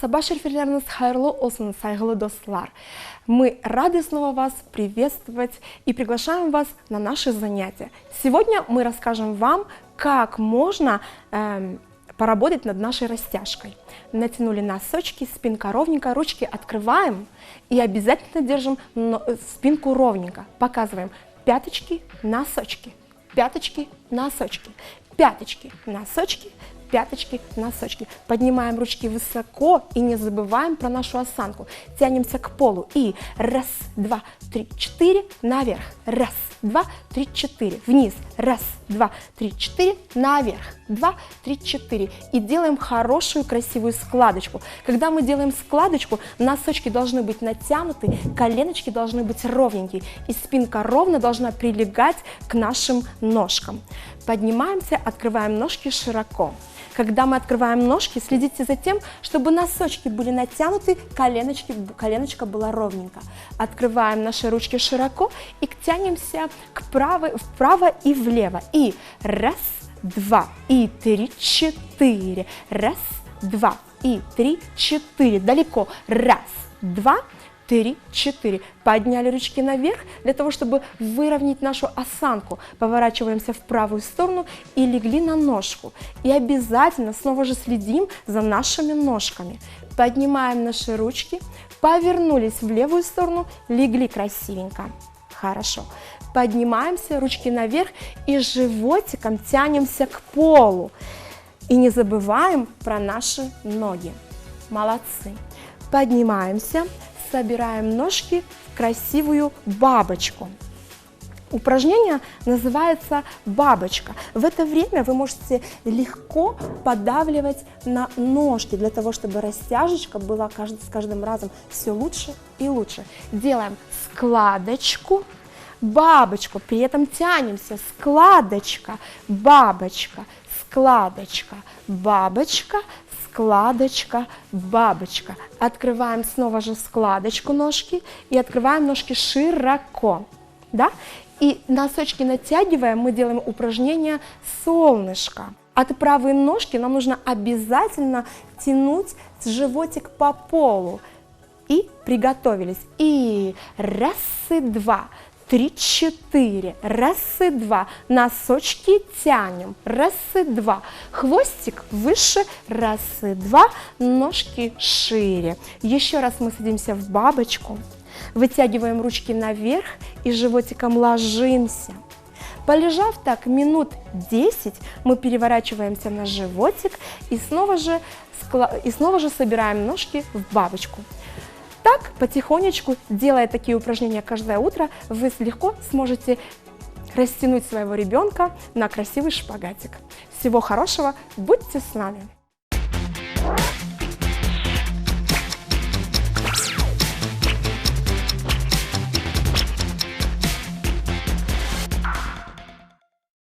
Саба шерферлеріңіз хайырлы олсын, сайғылы достар. Мы рады снова вас приветствовать и приглашаем вас на наши занятия. Сегодня мы расскажем вам, как можно поработать над нашей растяжкой. Натянули носочки, спинка ровненько, ручки открываем и обязательно держим спинку ровненько. Показываем пяточки, носочки, пяточки, носочки, пяточки, носочки, пяточки, носочки. Поднимаем ручки высоко и не забываем про нашу осанку. Тянемся к полу и раз, два, три, четыре, наверх. Раз, два, три, четыре, вниз. Раз, два, три, четыре, наверх. Два, три, четыре. И делаем хорошую красивую складочку. Когда мы делаем складочку, носочки должны быть натянуты, коленочки должны быть ровненькие. И спинка ровно должна прилегать к нашим ножкам. Поднимаемся, открываем ножки широко. Когда мы открываем ножки, следите за тем, чтобы носочки были натянуты, коленочка была ровненько. Открываем наши ручки широко и тянемся вправо и влево. И раз, два, и три, четыре. Раз, два, и три, четыре. Далеко. Раз, два, 3, 4. Подняли ручки наверх для того, чтобы выровнять нашу осанку. Поворачиваемся в правую сторону и легли на ножку. И обязательно снова же следим за нашими ножками. Поднимаем наши ручки, повернулись в левую сторону, легли красивенько. Хорошо. Поднимаемся, ручки наверх и животиком тянемся к полу. И не забываем про наши ноги. Молодцы. Поднимаемся. Собираем ножки в красивую бабочку. Упражнение называется бабочка. В это время вы можете легко подавливать на ножки, для того, чтобы растяжечка была с каждым разом все лучше и лучше. Делаем складочку, бабочку, при этом тянемся. Складочка, бабочка, складочка, бабочка, складочка, бабочка. Открываем снова же складочку ножки и открываем ножки широко. Да? И носочки натягиваем, мы делаем упражнение солнышко. От правой ножки нам нужно обязательно тянуть животик по полу. И приготовились. И раз, и два. 3, 4, раз и два, носочки тянем, раз и два, хвостик выше, раз и два, ножки шире. Еще раз мы садимся в бабочку, вытягиваем ручки наверх и животиком ложимся. Полежав так минут 10, мы переворачиваемся на животик и снова же собираем ножки в бабочку. Так, потихонечку, делая такие упражнения каждое утро, вы легко сможете растянуть своего ребенка на красивый шпагатик. Всего хорошего, будьте с нами!